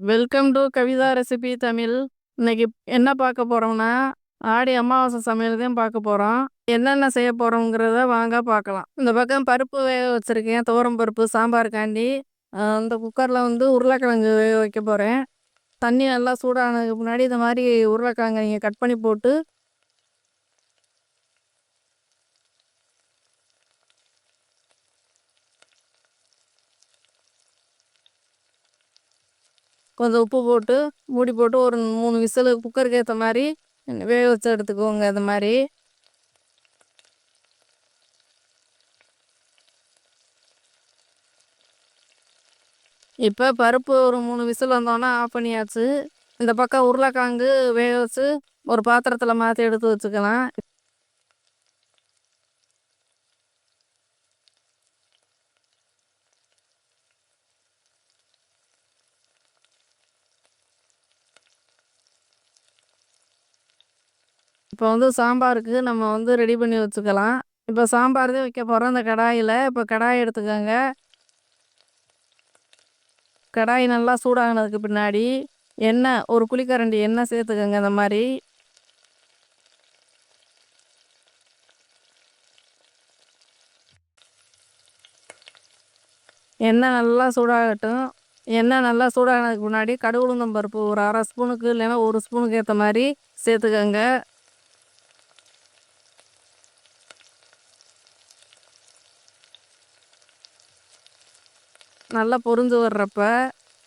Welcome to Kavitha recipe Tamil. இன்னைக்கு என்ன பார்க்க போறோம்னா, ஆடி அமாவாசை சமையல் தான் பார்க்க போறோம். என்னென்ன செய்ய போறோங்கிறத வாங்க பார்க்கலாம். இந்த பக்கம் பருப்பு வேக வச்சிருக்கேன், துவரம் பருப்பு சாம்பாருக்காண்டி. இந்த குக்கரில் வந்து உருளைக்கிழங்கு வேக வைக்க போகிறேன். தண்ணி நல்லா சூடானதுக்கு முன்னாடி இந்த மாதிரி உருளைக்கிழங்கை நீங்கள் கட் பண்ணி போட்டு கொஞ்சம் உப்பு போட்டு மூடி போட்டு ஒரு 3 விசில் குக்கருக்கு ஏற்ற மாதிரி வேக வச்சு எடுத்துக்கோங்க. அது மாதிரி இப்போ பருப்பு ஒரு 3 விசில் வந்தோன்னே ஆஃப் பண்ணியாச்சு. இந்த பக்கம் உருளைக்கிழங்கு வேக வச்சு ஒரு பாத்திரத்தில் மாற்றி எடுத்து வச்சுக்கலாம். இப்போ வந்து சாம்பாருக்கு நம்ம வந்து ரெடி பண்ணி வச்சுக்கலாம். இப்போ சாம்பார் தான் வைக்க போகிறோம். இந்த கடாயில் இப்போ கடாய் எடுத்துக்கோங்க. கடாய் நல்லா சூடாகினதுக்கு பின்னாடி எண்ணெய் ஒரு குழிக்கரண்டி எண்ணெய் சேர்த்துக்கோங்க. இந்த மாதிரி எண்ணெய் நல்லா சூடாகட்டும். எண்ணெய் நல்லா சூடாகினதுக்கு முன்னாடி கடுகு உளுந்தம் பருப்பு ஒரு 1/2 ஸ்பூனுக்கு இல்லைன்னா 1 ஸ்பூனுக்கு ஏற்ற மாதிரி சேர்த்துக்கோங்க. நல்லா பொரிஞ்சு வர்றப்ப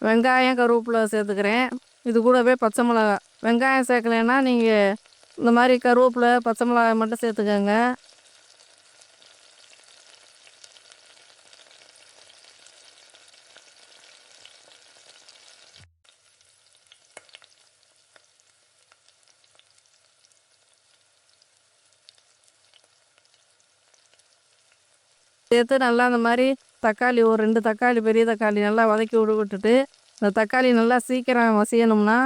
வெங்காயம் கருவேப்பிலை சேர்த்துக்கிறேன். இது கூடவே பச்சை மிளகாய். வெங்காயம் சேர்க்கலைன்னா நீங்கள் இந்த மாதிரி கருவேப்பிலை பச்சை மிளகாய் மட்டும் சேர்த்துக்கோங்க. சேர்த்து நல்லா அந்த மாதிரி தக்காளி ஒரு 2 தக்காளி பெரிய தக்காளி நல்லா வதக்கி விட்டுட்டு இந்த தக்காளி நல்லா சீக்கிரம் மசியணும்னா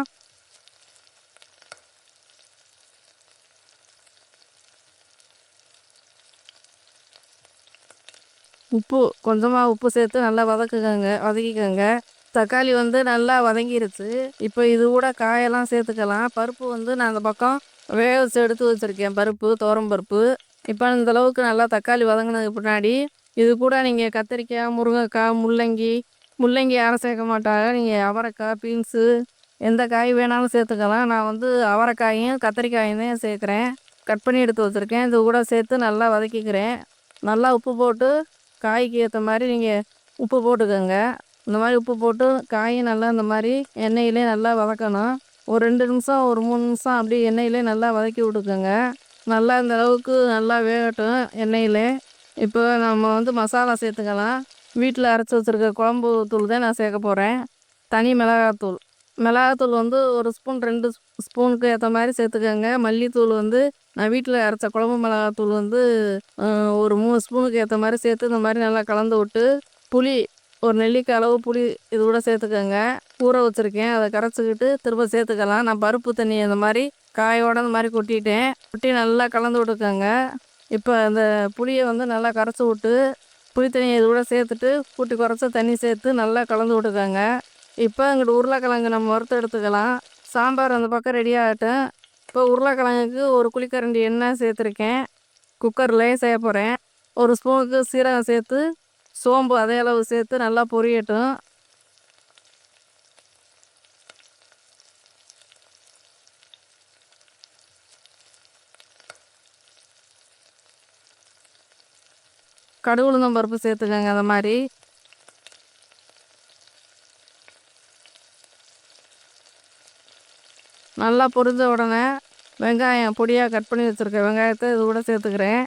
உப்பு கொஞ்சமாக உப்பு சேர்த்து நல்லா வதக்கிக்கோங்க. தக்காளி வந்து நல்லா வதங்கிருச்சு. இப்போ இது கூட காயெல்லாம் சேர்த்துக்கலாம். பருப்பு வந்து நான் அந்த பக்கம் வேக வச்சு எடுத்து வச்சுருக்கேன். பருப்பு துவரம் பருப்பு. இப்போ இந்தளவுக்கு நல்லா தக்காளி வதங்கினதுக்கு பின்னாடி இது கூட நீங்கள் கத்திரிக்காய் முருங்கைக்காய் முள்ளங்கி யாரும் சேர்க்க மாட்டாங்க. நீங்கள் அவரைக்காய் பீன்ஸு எந்த காய் வேணாலும் சேர்த்துக்கலாம். நான் வந்து அவரைக்காயும் கத்திரிக்காயும் தான் சேர்க்குறேன். கட் பண்ணி எடுத்து வச்சுருக்கேன். இது கூட சேர்த்து நல்லா வதக்கிக்கிறேன். நல்லா உப்பு போட்டு காய்க்கு ஏற்ற மாதிரி நீங்கள் உப்பு போட்டுக்கோங்க. இந்த மாதிரி உப்பு போட்டு காயும் நல்லா இந்த மாதிரி எண்ணெயிலே நல்லா வதக்கணும். ஒரு 2 நிமிஷம் ஒரு 3 நிமிஷம் அப்படியே எண்ணெயிலே நல்லா வதக்கி விட்டுக்கோங்க. நல்லா இந்த அளவுக்கு நல்லா வேகட்டும் எண்ணெயிலே. இப்போ நம்ம வந்து மசாலா சேர்த்துக்கலாம். வீட்டில் அரைச்சி வச்சுருக்க குழம்பு தூள் தான் நான் சேர்க்க போகிறேன். தனி மிளகாத்தூள் வந்து 1 ஸ்பூன் 2 ஸ்பூனுக்கு ஏற்ற மாதிரி சேர்த்துக்கோங்க. மல்லித்தூள் வந்து நான் வீட்டில் அரைச்ச குழம்பு மிளகாத்தூள் வந்து ஒரு 3 ஸ்பூனுக்கு ஏற்ற மாதிரி சேர்த்து இந்த மாதிரி நல்லா கலந்து விட்டு புளி ஒரு நெல்லிக்காய் அளவு புளி இது கூட சேர்த்துக்கோங்க. ஊற வச்சுருக்கேன், அதை கரைச்சிக்கிட்டு திரும்ப சேர்த்துக்கலாம். நான் பருப்பு தண்ணி இந்த மாதிரி காயோடு இந்த மாதிரி கொட்டி நல்லா கலந்து விட்டுக்கோங்க. இப்போ அந்த புளியை வந்து நல்லா கரைச்சி விட்டு புளி தண்ணியை இது கூட சேர்த்துட்டு கூட்டி குறைச்ச தண்ணி சேர்த்து நல்லா கலந்து விட்டுக்கோங்க. இப்போ அங்கிட்டு உருளைக்கிழங்கு நம்ம வறுத்து எடுத்துக்கலாம். சாம்பார் அந்த பக்கம் ரெடி ஆகட்டும். இப்போ உருளைக்கிழங்குக்கு ஒரு குழிக்கரண்டி எண்ணெய் சேர்த்துருக்கேன். குக்கர்லேயே செய்ய போகிறேன். 1 ஸ்பூனுக்கு சீரகம் சேர்த்து சோம்பு அதே அளவு சேர்த்து நல்லா பொரியட்டும். கடுகு உளுந்தம் பருப்பு சேர்த்துக்கோங்க. அந்த மாதிரி நல்லா பொரிஞ்ச உடனே வெங்காயம் பொடியாக கட் பண்ணி வச்சுருக்கேன். வெங்காயத்தை இது கூட சேர்த்துக்கிறேன்.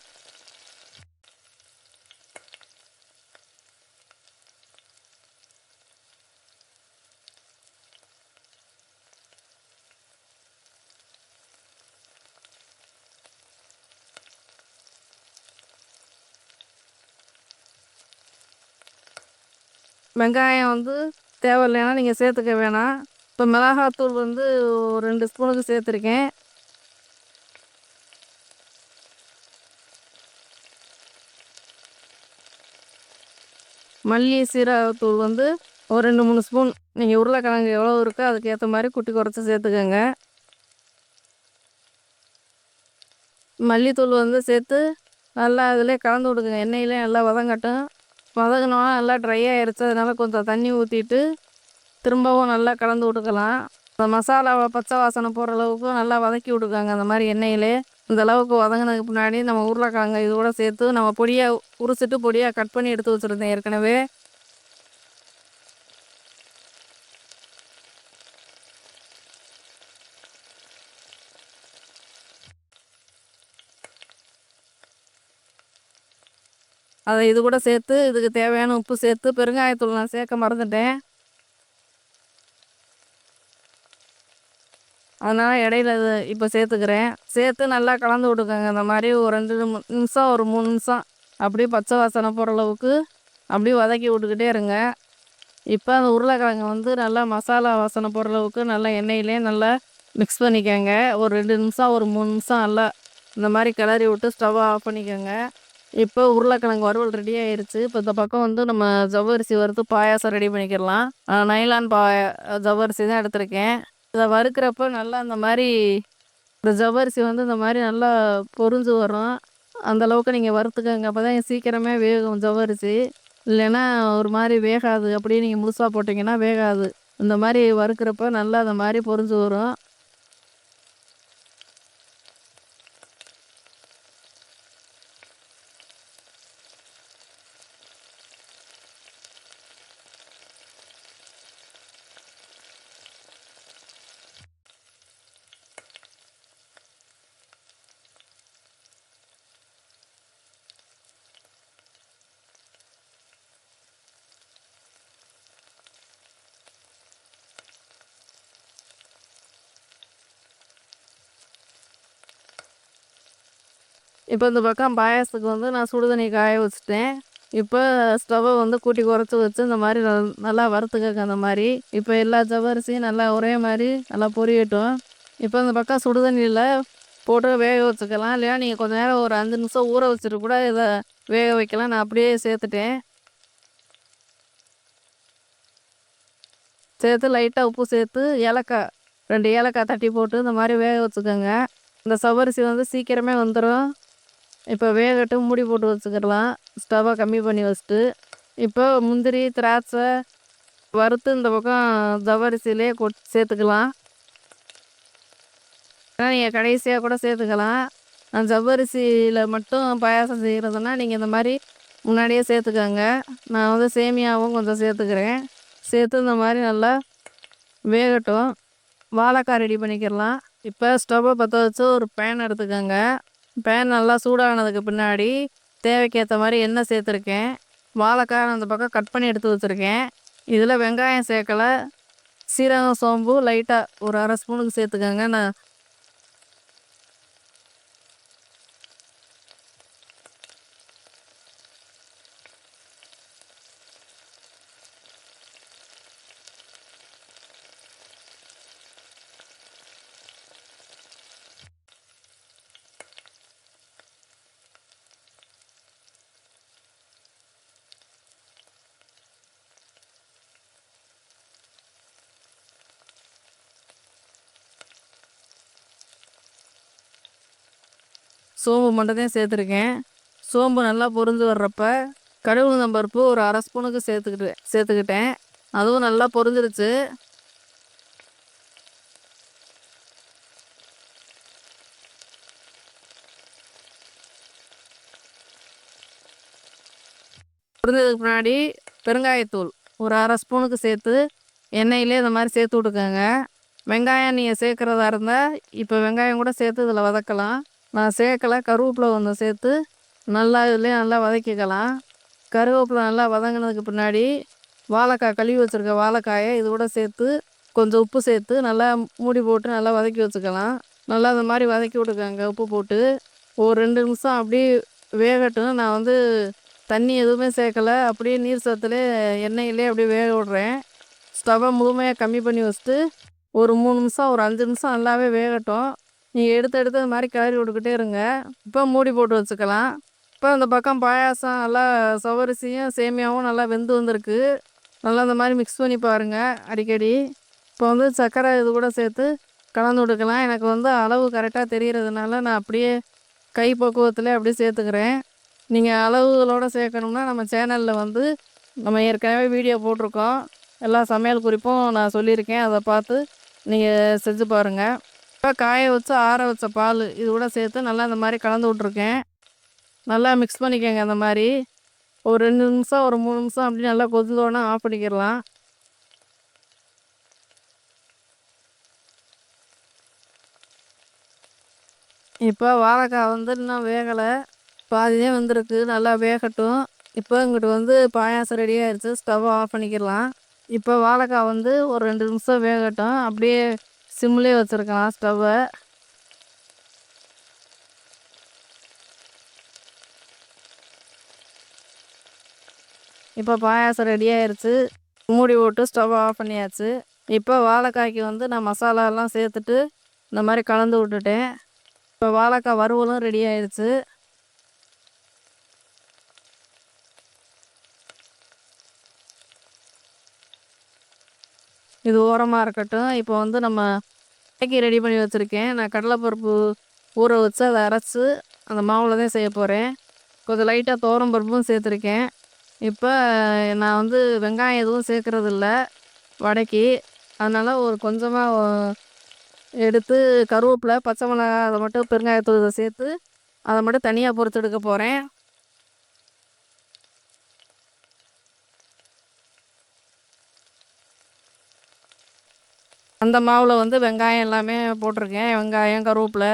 வெங்காயம் வந்து தேவையில்லைன்னா நீங்கள் சேர்த்துக்க வேணாம். இப்போ மிளகாத்தூள் வந்து ஒரு 2 ஸ்பூனுக்கு சேர்த்துருக்கேன். மல்லி சீரகத்தூள் வந்து ஒரு 2, 3 ஸ்பூன் நீங்கள் உருளைக்கிழங்கு எவ்வளோ இருக்கோ அதுக்கு ஏற்ற மாதிரி குட்டி குறைச்சி சேர்த்துக்கோங்க. மல்லித்தூள் வந்து சேர்த்து நல்லா அதிலே கலந்து விடுங்க. எண்ணெயிலே நல்லா வதங்கட்டும். வதங்கினோன்னா நல்லா ட்ரை ஆகிடுச்சு. அதனால் கொஞ்சம் தண்ணி ஊற்றிட்டு திரும்பவும் நல்லா கலந்து விட்டுக்கலாம். அந்த மசாலாவை பச்சை வாசனை போகிற அளவுக்கு நல்லா வதக்கி விட்டுக்காங்க. அந்த மாதிரி எண்ணெயிலே இந்த அளவுக்கு வதங்கினதுக்கு பின்னாடி நம்ம உருளைக்கிழங்கு இதோட சேர்த்து நம்ம பொடியாக உரிச்சிட்டு பொடியாக கட் பண்ணி எடுத்து வச்சுருந்தேன் ஏற்கனவே. அதை இது கூட சேர்த்து இதுக்கு தேவையான உப்பு சேர்த்து பெருங்காயத்தூள் நான் சேர்க்க மறந்துட்டேன். அதனால் இடையில இது இப்போ சேர்த்துக்கிறேன். சேர்த்து நல்லா கலந்து விட்டுக்கோங்க. அந்த மாதிரி ஒரு 2 நிமிஷம் ஒரு 3 நிமிஷம் அப்படியே பச்சை வாசனை போகிற அளவுக்கு அப்படியே வதக்கி விட்டுக்கிட்டே இருங்க. இப்போ அந்த உருளைக்கிழங்கு வந்து நல்லா மசாலா வாசனை போகிற அளவுக்கு நல்லா எண்ணெயிலே நல்லா மிக்ஸ் பண்ணிக்கோங்க. ஒரு 2 நிமிஷம் ஒரு 3 நிமிஷம் நல்லா இந்த மாதிரி கிளறி விட்டு ஸ்டவ்வை ஆஃப் பண்ணிக்கோங்க. இப்போ உருளைக்கிழங்கு வறுவல் ரெடி ஆயிடுச்சு. இப்போ இந்த பக்கம் வந்து நம்ம ஜவ்வரிசி வறுத்து பாயாசம் ரெடி பண்ணிக்கிடலாம். நைலான் ஜவ்வரிசி தான் எடுத்திருக்கேன். இதை வறுக்கிறப்ப நல்லா இந்த மாதிரி இந்த ஜவ்வரிசி வந்து இந்த மாதிரி நல்லா பொரிஞ்சு வரும். அந்தளவுக்கு நீங்கள் வறுத்துக்கோங்க. அப்போ தான் சீக்கிரமே வேகும் ஜவ்வரிசி. இல்லைன்னா ஒரு மாதிரி வேகாது. அப்படியே நீங்கள் முழுசாக போட்டிங்கன்னா வேகாது. இந்த மாதிரி வறுக்கிறப்ப நல்லா அந்த மாதிரி பொரிஞ்சு வரும். இப்போ இந்த பக்கம் பாயாசத்துக்கு வந்து நான் சுடுதண்ணி காய வச்சுட்டேன். இப்போ ஸ்டவ்வை வந்து கூட்டி குறைச்சி வச்சு இந்த மாதிரி நல்லா வறுத்துக்கங்க. அந்த மாதிரி இப்போ எல்லா ஜவ்வரிசியும் நல்லா ஒரே மாதிரி நல்லா பொரியட்டும். இப்போ இந்த பக்கம் சுடுதண்ணியில் போட்டு வேக வச்சுக்கலாம். இல்லையா நீங்கள் கொஞ்சம் நேரம் ஒரு 5 நிமிஷம் ஊற வச்சுட்டு கூட இதை வேக வைக்கலாம். நான் அப்படியே சேர்த்துட்டேன். சேர்த்து லைட்டாக உப்பு சேர்த்து ஏலக்காய் 2 ஏலக்காய் தட்டி போட்டு இந்த மாதிரி வேக வச்சுக்கோங்க. இந்த ஜவ்வரிசி வந்து சீக்கிரமே வந்துடும். இப்போ வேகட்டும், மூடி போட்டு வச்சுக்கிடலாம். ஸ்டவ்வை கம்மி பண்ணி வச்சுட்டு இப்போ முந்திரி திராட்சை வறுத்து இந்த பக்கம் ஜவ்வரிசியிலே சேர்த்துக்கலாம். ஆனால் நீங்கள் கடைசியாக கூட சேர்த்துக்கலாம். ஜவ்வரிசியில் மட்டும் பாயாசம் செய்கிறதுனா நீங்கள் இந்த மாதிரி முன்னாடியே சேர்த்துக்கோங்க. நான் வந்து சேமியாவும் கொஞ்சம் சேர்த்துக்கிறேன். சேர்த்து இந்த மாதிரி நல்லா வேகட்டும். வாழைக்காய் ரெடி பண்ணிக்கிடலாம். இப்போ ஸ்டவ்வை பற்ற வச்சு ஒரு பேன் எடுத்துக்கோங்க. பேன் நல்லா சூடானதுக்கு பின்னாடி தேவைக்கேற்ற மாதிரி எண்ணெய் சேர்த்துருக்கேன். வாழைக்காய் அந்த பக்கம் கட் பண்ணி எடுத்து வச்சுருக்கேன். இதில் வெங்காயம் சேர்க்கலை. சீரகம் சோம்பு லைட்டாக ஒரு 1/2 ஸ்பூனுக்கு சேர்த்துக்கோங்க. நான் சோம்பு மட்டும் தான் சேர்த்துருக்கேன். சோம்பு நல்லா பொரிஞ்சு வர்றப்ப கடுகு உளுந்தம் பருப்பு ஒரு 1/2 ஸ்பூனுக்கு சேர்த்துக்கிட்டேன். அதுவும் நல்லா பொரிஞ்சிருச்சு. பொரிஞ்சதுக்கு முன்னாடி பெருங்காயத்தூள் ஒரு 1/2 ஸ்பூனுக்கு சேர்த்து எண்ணெயிலே இந்த மாதிரி சேர்த்து விட்டுக்கோங்க. வெங்காயம் நீங்கள் சேர்க்குறதா இருந்தால் இப்போ வெங்காயம் கூட சேர்த்து இதில் வதக்கலாம். நான் சேர்க்கலை. கருவேப்பிலை கொஞ்சம் சேர்த்து நல்லா இதுலேயே நல்லா வதக்கிக்கலாம். கருவேப்பிலை நல்லா வதங்கினதுக்கு பின்னாடி வாழைக்காய் கழுவி வச்சுருக்க வாழைக்காயை இது கூட சேர்த்து கொஞ்சம் உப்பு சேர்த்து நல்லா மூடி போட்டு நல்லா வதக்கி வச்சுக்கலாம். நல்லா இந்த மாதிரி வதக்கி விட்டுக்கோங்க உப்பு போட்டு. ஒரு 2 நிமிஷம் அப்படியே வேகட்டும். நான் வந்து தண்ணி எதுவுமே சேர்க்கலை. அப்படியே நீர் சத்துலே எண்ணெயிலே அப்படியே வேக விட்றேன். ஸ்டவ்வை முழுமையாக கம்மி பண்ணி வச்சுட்டு ஒரு 3 நிமிஷம் ஒரு 5 நிமிஷம் நல்லாவே வேகட்டும். நீங்கள் எடுத்து எடுத்து இது மாதிரி கிளறி விட்டுக்கிட்டே இருங்க. இப்போ மூடி போட்டு வச்சுக்கலாம். இப்போ இந்த பக்கம் பாயாசம் நல்லா ஜவ்வரிசியும் சேமியாவும் நல்லா வெந்து வந்திருக்கு. நல்லா இந்த மாதிரி மிக்ஸ் பண்ணி பாருங்கள் அடிக்கடி. இப்போ வந்து சர்க்கரை இது கூட சேர்த்து கலந்து விட்டுக்கலாம். எனக்கு வந்து அளவு கரெக்டாக தெரிகிறதுனால நான் அப்படியே கை பக்குவத்தில் அப்படியே சேர்த்துக்கிறேன். நீங்கள் அளவுகளோடு சேர்க்கணும்னா நம்ம சேனலில் வந்து நம்ம ஏற்கனவே வீடியோ போட்டிருக்கோம். எல்லா சமையல் குறிப்பும் நான் சொல்லியிருக்கேன். அதை பார்த்து நீங்கள் செஞ்சு பாருங்கள். இப்போ காய வச்சு ஆற வச்ச பால் இது கூட சேர்த்து நல்லா இந்த மாதிரி கலந்து விட்ருக்கேன். நல்லா மிக்ஸ் பண்ணிக்கோங்க. அந்த மாதிரி ஒரு 2 நிமிஷம் ஒரு 3 நிமிஷம் அப்படி நல்லா கொதிந்தோடனே ஆஃப் பண்ணிக்கிடலாம். இப்போ வாழைக்காய் வந்து இன்னும் வேகலை, பாதியே வந்திருக்கு. நல்லா வேகட்டும். இப்போ இங்கிட்டு வந்து பாயாசம் ரெடி ஆயிடுச்சு. ஸ்டவ் ஆஃப் பண்ணிக்கிடலாம். இப்போ வாழைக்காய் வந்து ஒரு 2 நிமிஷம் வேகட்டும். அப்படியே சிம்லேயே வச்சுருக்கலாம் ஸ்டவ்வை. இப்போ பாயாசம் ரெடி ஆயிடுச்சு. மூடி போட்டு ஸ்டவ் ஆஃப் பண்ணியாச்சு. இப்போ வாழைக்காய்க்கு வந்து நான் மசாலாலாம் சேர்த்துட்டு இந்த மாதிரி கலந்து விட்டுட்டேன். இப்போ வாழைக்காய் வறுவலும் ரெடி ஆயிடுச்சு. இது ஓரமாக இருக்கட்டும். இப்போ வந்து நம்ம மேகி ரெடி பண்ணி வச்சுருக்கேன். நான் கடலைப்பருப்பு ஊற வச்சு அதை அரைச்சி அந்த மாவில் தான் செய்ய போகிறேன். கொஞ்சம் லைட்டாக துவரம் பருப்பும் சேர்த்துருக்கேன். இப்போ நான் வந்து வெங்காயம் எதுவும் சேர்க்குறதில்ல வடைக்கு. அதனால் ஒரு கொஞ்சமாக எடுத்து கருவேப்பிலை, பச்சை மிளகாய் அதை மட்டும் பெருங்காயத்தூள் இதை சேர்த்து அதை மட்டும் தனியாக பொரித்து எடுக்க போகிறேன். அந்த மாவில் வந்து வெங்காயம் எல்லாமே போட்டிருக்கேன். வெங்காயம், கருவேப்பிலை,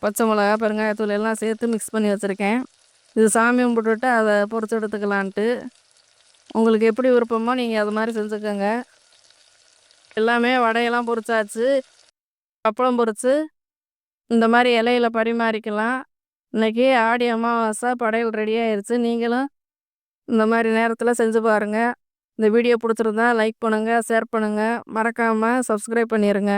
பச்சை மிளகா, பெருங்காயத்தூள் எல்லாம் சேர்த்து மிக்ஸ் பண்ணி வச்சுருக்கேன். இது சாமி கும்பிட்டுட்டு அதை பொரித்து எடுத்துக்கலான்ட்டு. உங்களுக்கு எப்படி விருப்பமோ நீங்கள் அது மாதிரி செஞ்சுக்கோங்க. எல்லாமே வடையெல்லாம் பொரிச்சாச்சு. அப்பளம் பொரித்து இந்த மாதிரி இலையில பரிமாறிக்கலாம். இன்றைக்கி ஆடி அமாவாசை, படையல் ரெடி ஆயிடுச்சு. நீங்களும் இந்த மாதிரி நேரத்தில் செஞ்சு பாருங்கள். இந்த வீடியோ பிடிச்சிருந்தா லைக் பண்ணுங்கள், ஷேர் பண்ணுங்கள், மறக்காமல் சப்ஸ்கிரைப் பண்ணிடுங்க.